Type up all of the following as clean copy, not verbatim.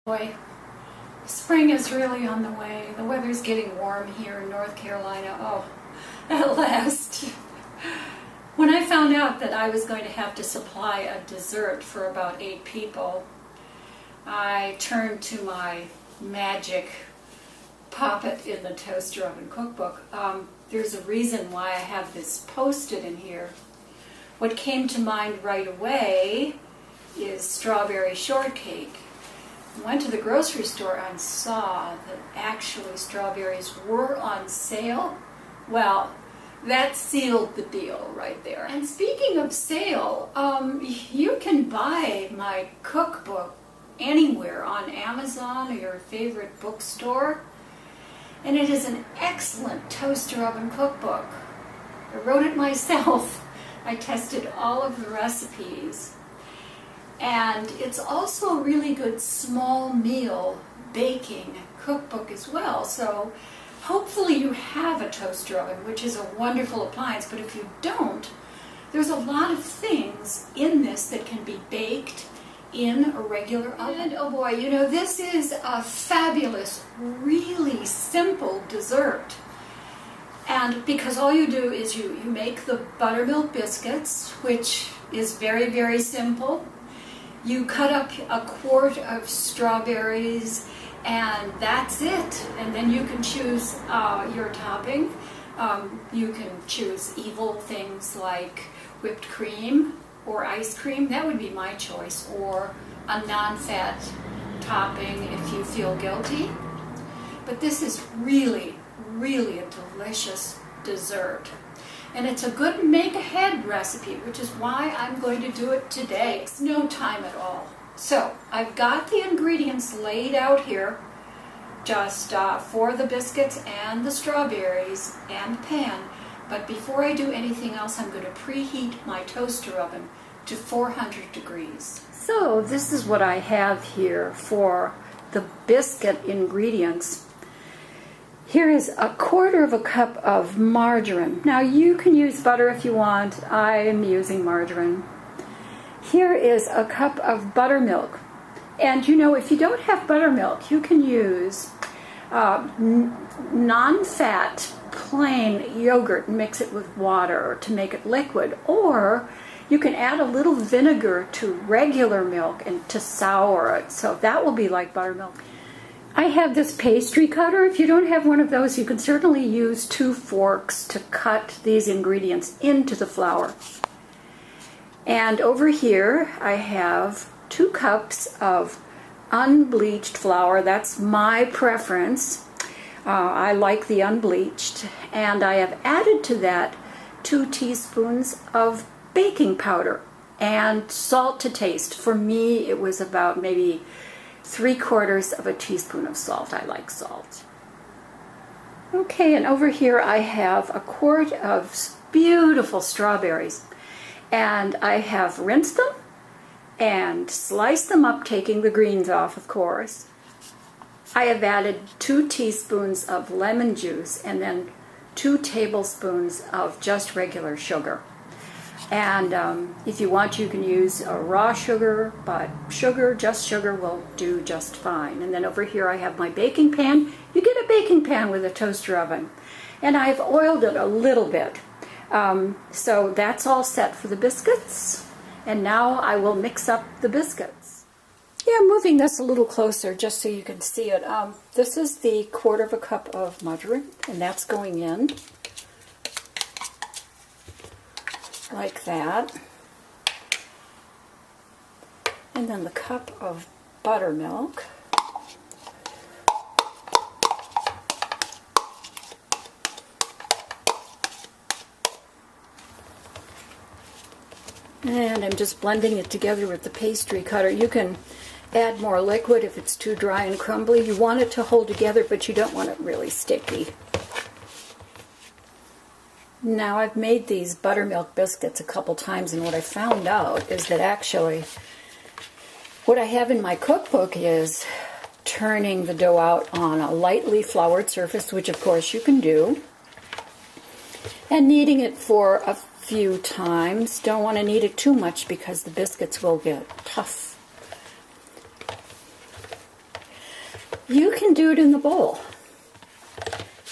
Boy, spring is really on the way. The weather's getting warm here in North Carolina. Oh, at last. When I found out that I was going to have to supply a dessert for about 8 people, I turned to my magic pop it in the toaster oven cookbook. There's a reason why I have this posted in here. What came to mind right away is strawberry shortcake. I went to the grocery store and saw that actually strawberries were on sale. Well, that sealed the deal right there. And speaking of sale, you can buy my cookbook anywhere on Amazon or your favorite bookstore. And it is an excellent toaster oven cookbook. I wrote it myself. I tested all of the recipes. And it's also a really good small meal baking cookbook as well. So hopefully you have a toaster oven, which is a wonderful appliance. But if you don't, there's a lot of things in this that can be baked in a regular oven. And oh boy, you know, this is a fabulous, really simple dessert. And because all you do is you make the buttermilk biscuits, which is very, very simple. You cut up a quart of strawberries, and that's it. And then you can choose your topping. You can choose evil things like whipped cream or ice cream. That would be my choice. Or a non-fat topping if you feel guilty. But this is really, really a delicious dessert. And it's a good make-ahead recipe, which is why I'm going to do it today. It's no time at all. So I've got the ingredients laid out here, just for the biscuits and the strawberries and the pan. But before I do anything else, I'm going to preheat my toaster oven to 400 degrees. So this is what I have here for the biscuit ingredients. Here is a quarter of a cup of margarine. Now you can use butter if you want. I'm using margarine. Here is a cup of buttermilk. And you know, if you don't have buttermilk, you can use non-fat plain yogurt and mix it with water to make it liquid. Or you can add a little vinegar to regular milk and to sour it. So that will be like buttermilk. I have this pastry cutter. If you don't have one of those, you can certainly use 2 forks to cut these ingredients into the flour. And over here I have 2 cups of unbleached flour. That's my preference. I like the unbleached. And I have added to that 2 teaspoons of baking powder and salt to taste. For me, it was about maybe 3/4 of a teaspoon of salt. I like salt. Okay, and over here I have a quart of beautiful strawberries. And I have rinsed them and sliced them up, taking the greens off, of course. I have added 2 teaspoons of lemon juice and then 2 tablespoons of just regular sugar. And if you want, you can use raw sugar, but just sugar will do just fine. And then over here I have my baking pan. You get a baking pan with a toaster oven. And I've oiled it a little bit. So that's all set for the biscuits. And now I will mix up the biscuits. Yeah, I'm moving this a little closer just so you can see it. This is the quarter of a cup of margarine, and that's going in. Like that. And then the cup of buttermilk. And I'm just blending it together with the pastry cutter. You can add more liquid if it's too dry and crumbly. You want it to hold together, but you don't want it really sticky. Now, I've made these buttermilk biscuits a couple times, and what I found out is that actually what I have in my cookbook is turning the dough out on a lightly floured surface, which of course you can do, and kneading it for a few times. Don't want to knead it too much because the biscuits will get tough. you can do it in the bowl.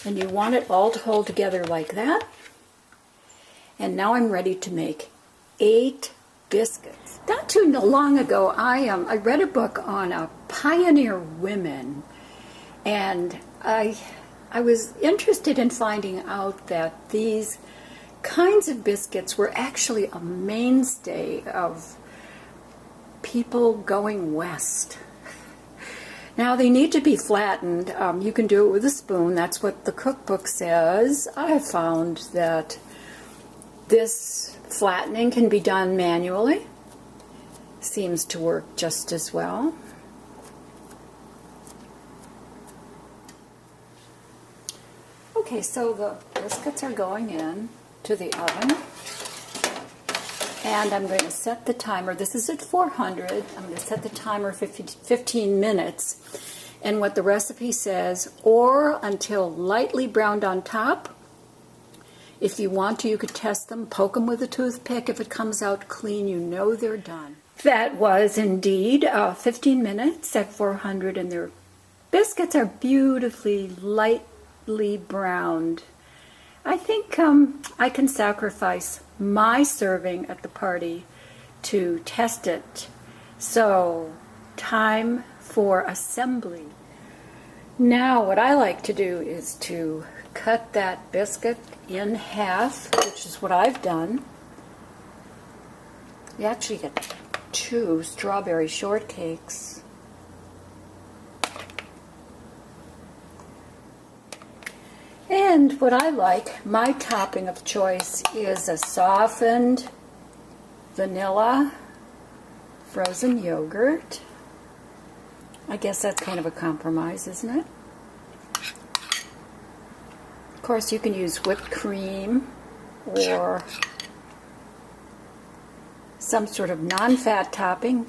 And you want it all to hold together like that. And now I'm ready to make 8 biscuits. Not too long ago, I read a book on pioneer women, and I was interested in finding out that these kinds of biscuits were actually a mainstay of people going west. Now, they need to be flattened. You can do it with a spoon. That's what the cookbook says. I have found that this flattening can be done manually. Seems to work just as well. Okay, so the biscuits are going in to the oven. And I'm going to set the timer. This is at 400. I'm going to set the timer 15 minutes. And what the recipe says, or until lightly browned on top. If you want to, you could test them, poke them with a toothpick. If it comes out clean, you know they're done. That was indeed 15 minutes at 400, and their biscuits are beautifully lightly browned. I think I can sacrifice my serving at the party to test it. So, time for assembly. Now, what I like to do is to cut that biscuit in half, which is what I've done. You actually get 2 strawberry shortcakes. And what I like, my topping of choice is a softened vanilla frozen yogurt. I guess that's kind of a compromise, isn't it? Of course, you can use whipped cream or some sort of non-fat topping.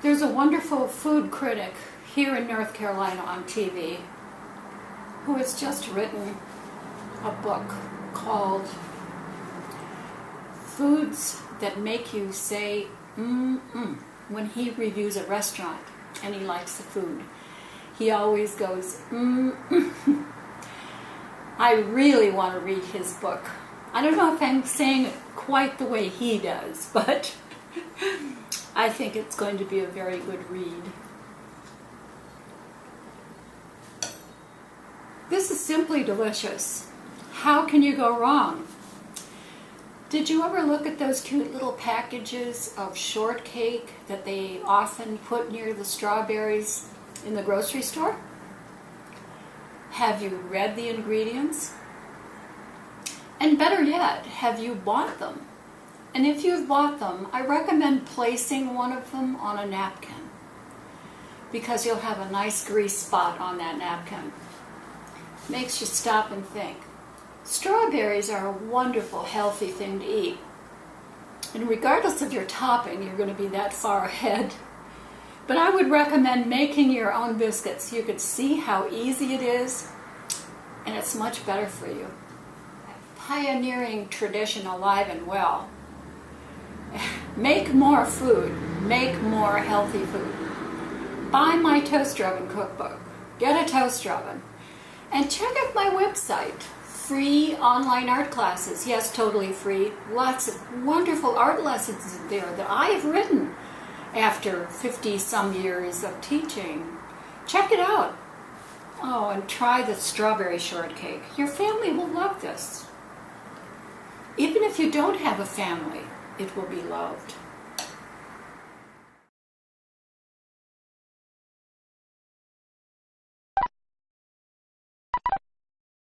There's a wonderful food critic here in North Carolina on TV who has just written a book called Foods That Make You Say when he reviews a restaurant and he likes the food. He always goes, I really want to read his book. I don't know if I'm saying it quite the way he does, but I think it's going to be a very good read. This is simply delicious. How can you go wrong? Did you ever look at those cute little packages of shortcake that they often put near the strawberries in the grocery store? Have you read the ingredients? And better yet, have you bought them? And if you've bought them, I recommend placing one of them on a napkin, because you'll have a nice grease spot on that napkin. Makes you stop and think. Strawberries are a wonderful, healthy thing to eat. And regardless of your topping, you're going to be that far ahead. But I would recommend making your own biscuits. You could see how easy it is, and it's much better for you. Pioneering tradition alive and well. Make more food. Make more healthy food. Buy my toaster oven cookbook. Get a toaster oven. And check out my website. Free online art classes. Yes, totally free. Lots of wonderful art lessons there that I have written after 50-some years of teaching. Check it out. Oh, and try the strawberry shortcake. Your family will love this. Even if you don't have a family, it will be loved.